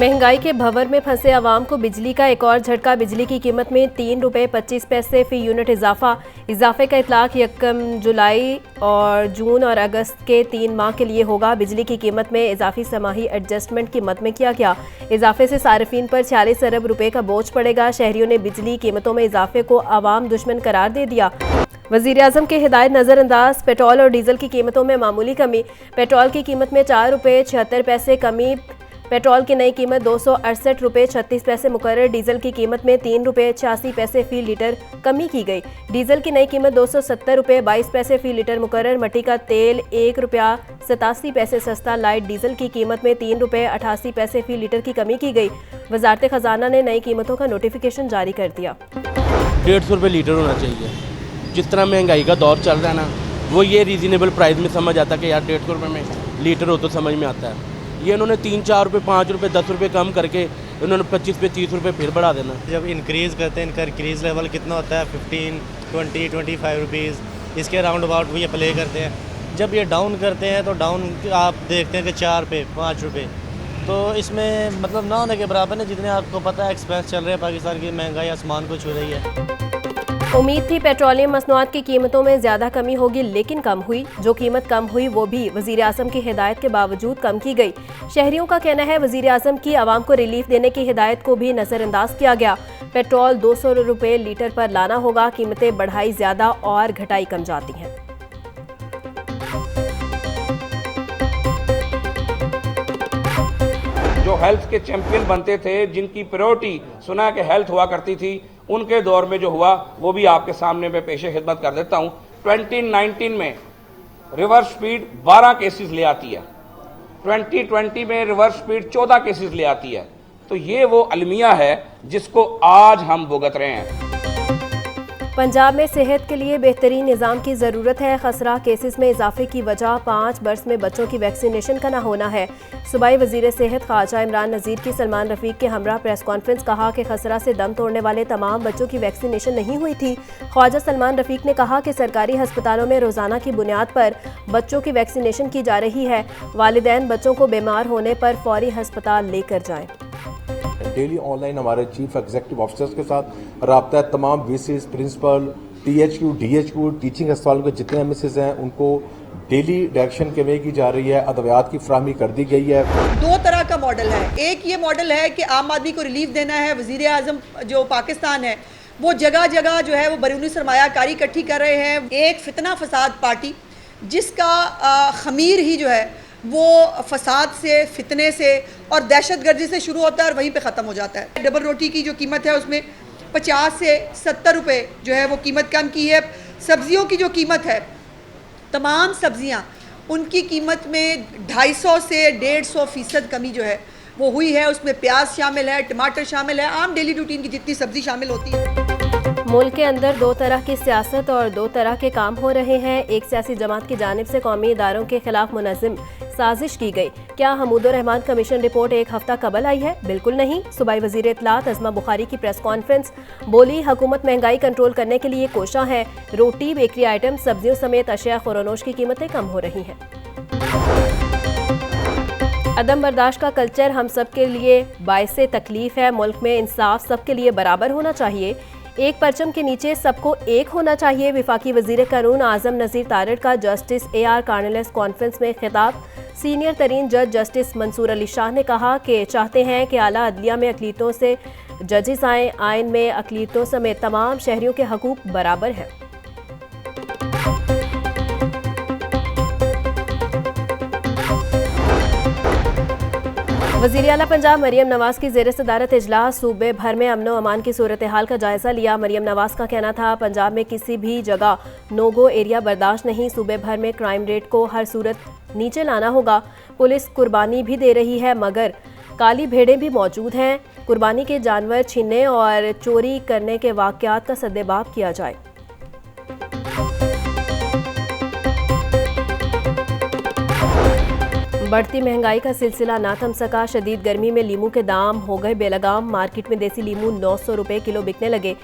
महंगाई के भंवर में फंसे आवाम को बिजली का एक और झटका। बिजली की कीमत में ₹3.25 फी यूनिट इजाफे का इतलाक 1 जुलाई और जून और अगस्त के 3 माह के लिए होगा। बिजली की कीमत में इजाफी समाही एडजस्टमेंट की मद में किया गया इजाफे से सार्फिन पर 46 अरब रुपए का बोझ पड़ेगा। शहरियों ने बिजली कीमतों में इजाफे को आवाम दुश्मन करार दे दिया। वजीर आजम के हिदायत नजरअंदाज। पेट्रोल और डीजल की कीमतों में मामूली कमी। पेट्रोल की कीमत में ₹4.76 कमी। पेट्रोल की नई कीमत ₹268.36 मुकर्रर। डीजल की कीमत में ₹3.86 फी लीटर कमी की गई। डीजल की नई कीमत ₹270.22 फी लीटर मुकर्रर। मट्टी का तेल ₹1.87 सस्ता। लाइट डीजल की कीमत में ₹3.88 फी लीटर की कमी की गई। वजारत खजाना ने नई कीमतों का नोटिफिकेशन जारी कर दिया। 150 रुपये लीटर होना चाहिए। जिस तरह महंगाई का दौर चल रहा है ना, वो ये रीज़नेबल प्राइस में समझ आता है कि यार 150 रुपये में लीटर हो तो समझ में आता है। ये इन्होंने 3-4 रुपये, 5 रुपये, 10 रुपये कम करके इन्होंने 25 पे 30 रुपये फिर बढ़ा देना। जब इंक्रीज़ करते हैं, इनका इंक्रीज़ लेवल कितना होता है 15, 20, 25 रुपीज़, इसके राउंड अबाउट वो ये प्ले करते हैं। जब ये डाउन करते हैं तो डाउन आप देखते हैं कि 4 पे 5 रुपये, तो इसमें मतलब ना होने के बराबर है। जितने आपको पता है एक्सपेंस चल रहे हैं, पाकिस्तान की महंगाई आसमान को छू रही है। उम्मीद थी पेट्रोलियम मसनूआत की कीमतों में ज्यादा कमी होगी, लेकिन कम हुई। जो कीमत कम हुई वो भी वजीर आजम की हिदायत के बावजूद कम की गई। शहरियों का कहना है वजीर आजम की आवाम को रिलीफ देने की हिदायत को भी नजरअंदाज किया गया। पेट्रोल 200 रुपये लीटर पर लाना होगा। कीमतें बढ़ाई ज्यादा और घटाई कम जाती हैं। जो हेल्थ के चैंपियन बनते थे, जिनकी प्रायोरिटी सुना के हेल्थ हुआ करती थी, उनके दौर में जो हुआ वो भी आपके सामने मैं पेशे खिदमत कर देता हूँ। 2019 में रिवर्स स्पीड 12 केसेस ले आती है, 2020 में रिवर्स स्पीड 14 केसेस ले आती है। तो ये वो अलमिया है जिसको आज हम भुगत रहे हैं। पंजाब में सेहत के लिए बेहतरीन निज़ाम की ज़रूरत है। खसरा केसेस में इजाफे की वजह 5 बरस में बच्चों की वैक्सीनेशन का न होना है। सूबाई वजीर सेहत ख्वाजा इमरान नज़ीर की सलमान रफ़ीक के हमरा प्रेस कॉन्फ्रेंस। कहा कि खसरा से दम तोड़ने वाले तमाम बच्चों की वैक्सीनेशन नहीं हुई थी। ख्वाजा सलमान रफ़ीक ने कहा कि सरकारी हस्पतालों में रोज़ाना की बुनियाद पर बच्चों की वैक्सीनेशन की जा रही है। वालिदैन बच्चों को बीमार होने पर फौरी हस्पताल लेकर जाएं। डेली ऑनलाइन हमारे चीफ एग्जीक्यूटिव ऑफिसर्स के साथ रब्ता है। तमाम VCs, principal, THQ, DHQ, teaching अस्पतालों के जितने एमएसएस हैं उनको डेली डायरेक्शन कन्वे की जा रही है। अद्वियात की फराहमी कर दी गई है। 2 तरह का मॉडल है। एक ये मॉडल है कि आम आदमी को रिलीफ देना है। वजीर आजम जो पाकिस्तान है वो जगह जगह जो है वो बैरूनी सरमायाकारी इकट्ठी कर रहे हैं। एक फितना फसाद पार्टी जिसका खमीर ही जो है वो फसाद से, फितने से और दहशतगर्दी से शुरू होता है और वहीं पे ख़त्म हो जाता है। डबल रोटी की जो कीमत है उसमें 50 से 70 रुपये जो है वो कीमत कम की है। सब्जियों की जो कीमत है, तमाम सब्जियां उनकी कीमत में 250 से 150% कमी जो है वो हुई है। उसमें प्याज शामिल है, टमाटर शामिल है, आम डेली रूटीन की जितनी सब्जी शामिल होती है। मुल्क के अंदर 2 तरह की सियासत और 2 तरह के काम हो रहे हैं। एक सियासी जमात की जानिब से कौमी इदारों के खिलाफ मुनज़्ज़म साजिश की गई। क्या हमूदुर रहमान कमीशन रिपोर्ट एक हफ्ता कबल आई है? बिल्कुल नहीं। सूबाई वजीर इत्तलात अज़मा बुखारी की प्रेस कॉन्फ्रेंस। बोली हुकूमत महंगाई कंट्रोल करने के लिए कोशां है। रोटी, बेकरी आइटम, सब्जियों समेत अशिया खुरोनोश की कीमतें कम हो रही हैं। अदम बर्दाश्त का कल्चर हम सब के लिए बाइसे तकलीफ है। मुल्क में इंसाफ सबके लिए बराबर होना चाहिए। एक परचम के नीचे सबको एक होना चाहिए। विफाकी वजीर कानून आजम नज़ीर तारड़ का जस्टिस AR कार्नेलिस कॉन्फ्रेंस में खिताब। सीनियर तरीन जज जस्टिस मंसूर अली शाह ने कहा कि चाहते हैं कि आला अदलिया में अकलीतों से जजेस आएँ। आइन में अकलीतों समेत तमाम शहरियों के हकूक बराबर हैं। वज़ीर आला पंजाब मरियम नवाज की ज़ेर सदारत इजलास। सूबे भर में अमन व अमान की सूरत हाल का जायजा लिया। मरियम नवाज का कहना था पंजाब में किसी भी जगह नो गो एरिया बर्दाश्त नहीं। सूबे भर में क्राइम रेट को हर सूरत नीचे लाना होगा। पुलिस कुर्बानी भी दे रही है मगर काली भेड़ें भी मौजूद हैं। कुर्बानी के जानवर छीनने और चोरी करने के वाक़यात का सद्देबाब किया जाए। बढ़ती महंगाई का सिलसिला ना थम सका। शदीद गर्मी में लीमू के दाम हो गए बेलगाम। मार्केट में देसी लीमू 900 रुपये किलो बिकने लगे।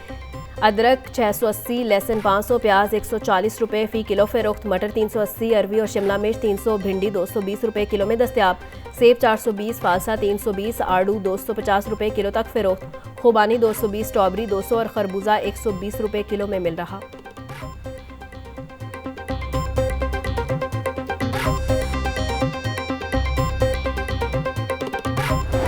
अदरक 680, लहसुन 500, प्याज 140 रुपये फ़ी किलो फ़रोख्त, मटर 380, अरवी और शिमला मिर्च 300, भिंडी 220 रुपये किलो में दस्तयाब, सेब 420, फालसा 320, आड़ू 250 रुपये किलो तक फ़रोख्त, खुबानी 220, स्ट्रॉबेरी 200 और खरबूजा 120 रुपये किलो में मिल रहा।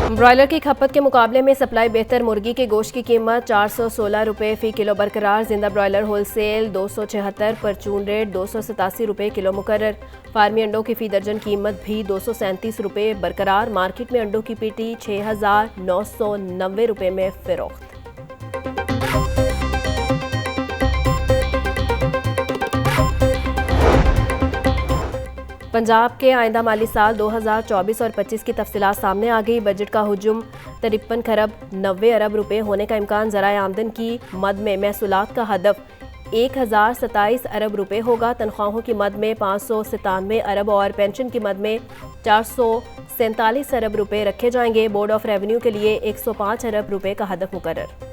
ब्रॉयलर की खपत के मुकाबले में सप्लाई बेहतर, मुर्गी के गोश्त की कीमत 416 रुपये फ़ी किलो बरकरार, जिंदा ब्रॉयलर होलसेल 276, परचून रेट 287 रुपये किलो मुकर्रर, फार्मी अंडों की फ़ी दर्जन कीमत भी 237 रुपये बरकरार, मार्केट में अंडों की पीटी 6,990 रुपये में फ़रोख्त। पंजाब के आइंदा माली साल 2024 और 25 की तफसीलात सामने आ गई। बजट का हुजूम 53 खरब 90 अरब रुपए होने का इम्कान, ज़राए आमदन की मद में महसूलात का हदफ 1027 अरब रुपए होगा, तनख्वाहों की मद में 597 अरब और पेंशन की मद में 447 अरब रुपए रखे जाएंगे। बोर्ड ऑफ रेवेन्यू के लिए 105 अरब रुपए का हदफ मुकर्रर।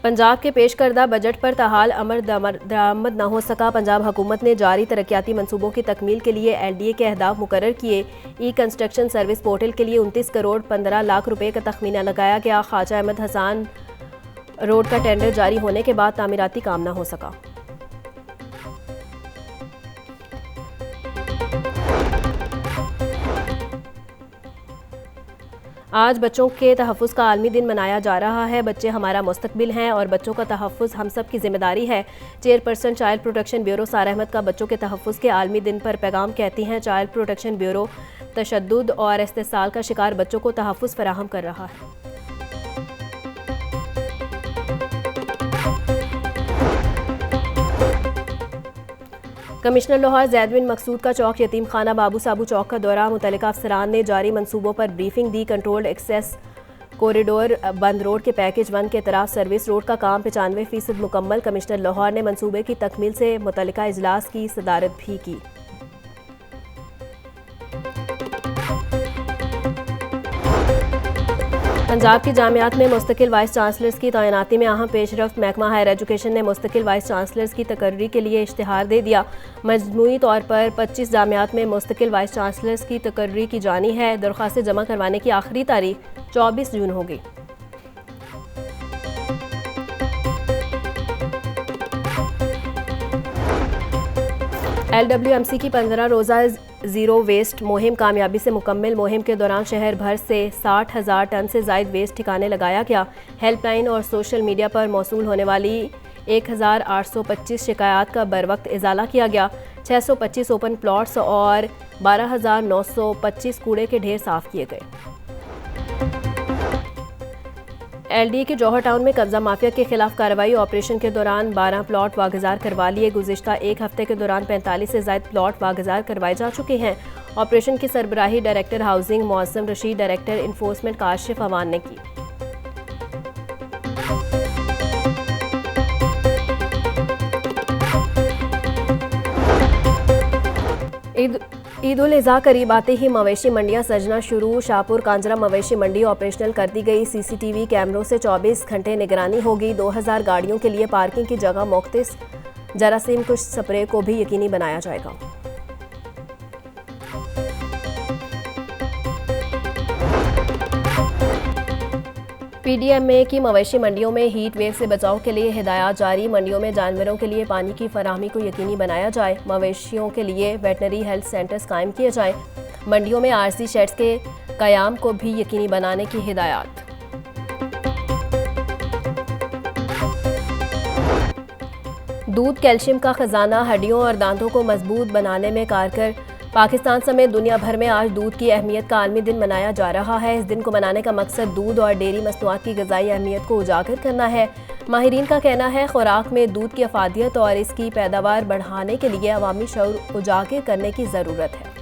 पंजाब के पेश करदा बजट पर ताहाल अमल दरामद न हो सका। पंजाब हुकूमत ने जारी तरक्याती मंसूबों की तकमील के लिए LDA के अहदाफ मुकर्रर किए। ई कंस्ट्रक्शन सर्विस पोर्टल के लिए 29 करोड़ 15 लाख रुपए का तखमीना लगाया गया। ख्वाजा अहमद हसान रोड का टेंडर जारी होने के बाद तामीराती काम न हो सका। आज बच्चों के तहफ़्फ़ुज़ का आलमी दिन मनाया जा रहा है। बच्चे हमारा मुस्तकबिल हैं और बच्चों का तहफ़्फ़ुज़ हम सब की जिम्मेदारी है। चेयरपर्सन चाइल्ड प्रोटेक्शन ब्यूरो सारा अहमद का बच्चों के तहफ़्फ़ुज़ के आलमी दिन पर पैगाम कहती हैं, चाइल्ड प्रोटेक्शन ब्यूरो तशद्दुद और इस्तेसाल का शिकार बच्चों को तहफ़्फ़ुज़ फराहम कर रहा है। कमिश्नर लाहौर ज़ैद बिन मकसूद का चौक यतीम खाना बाबू साबू चौक का दौरा, मुतल्लिका अफसरान ने जारी मंसूबों पर ब्रीफिंग दी। कंट्रोल्ड एक्सेस कॉरिडोर बंद रोड के पैकेज 1 के तरफ सर्विस रोड का काम 95% मुकम्मल। कमिश्नर लाहौर ने मंसूबे की तकमील से मुतल्लिका इजलास की सदारत भी की। पंजाब की जामियात में मुस्तकिल वाइस चांसलर्स की तैनाती में अहम पेशरफ्त। महकमा हायर एजुकेशन ने मुस्तकिल वाइस चांसलर्स की तकर्री के लिए इश्तिहार दे दिया। मजमूई तौर पर 25 जामियात में मुस्तकिल वाइस चांसलर्स की तकर्री की जानी है। दरख्वास्तें जमा करवाने की आखिरी तारीख 24 जून होगी। LWMC की 15 रोज़ा ज़ीरो वेस्ट मुहिम कामयाबी से मुकम्मल। मुहिम के दौरान शहर भर से 60,000 टन से ज़ायद वेस्ट ठिकाने लगाया गया। हेल्पलाइन और सोशल मीडिया पर मौसूल होने वाली 1825 शिकायत का बर वक्त इजाला किया गया। 625 ओपन प्लॉट्स और 12,925 कूड़े के ढेर साफ किए गए। LDA के जौहर टाउन में कब्जा माफिया के खिलाफ कार्रवाई। ऑपरेशन के दौरान 12 प्लॉट वागजार करवा लिए। गुज़िश्ता एक हफ्ते के दौरान 45 से ज़ायद प्लॉट वागजार करवाए जा चुके हैं। ऑपरेशन की सरबराही डायरेक्टर हाउसिंग मौसम रशीद, डायरेक्टर इन्फोर्समेंट काशिफ अवान ने की। ईद उल अज़हा करीब आते ही मवेशी मंडियां सजना शुरू। शाहपुर कांजरा मवेशी मंडी ऑपरेशनल कर दी गई। CCTV कैमरों से 24 घंटे निगरानी होगी। 2000 गाड़ियों के लिए पार्किंग की जगह मुख्तस जरासीम कुश स्प्रे को भी यकीनी बनाया जाएगा। PDMA की मवेशी मंडियों में हीट वेव से बचाव के लिए हिदायत जारी। मंडियों में जानवरों के लिए पानी की फराहमी को यकीनी बनाया जाए। मवेशियों के लिए वेटनरी हेल्थ सेंटर्स कायम किए जाएं। मंडियों में RC शेड्स के कयाम को भी यकीनी बनाने की हिदायत। दूध कैल्शियम का खजाना, हड्डियों और दांतों को मजबूत बनाने में कारगर। पाकिस्तान समेत दुनिया भर में आज दूध की अहमियत का आलमी दिन मनाया जा रहा है। इस दिन को मनाने का मकसद दूध और डेयरी मसनूआत की ग़िज़ाई अहमियत को उजागर करना है। माहिरीन का कहना है खुराक में दूध की अफादियत और इसकी पैदावार बढ़ाने के लिए अवामी शऊर उजागर करने की ज़रूरत है।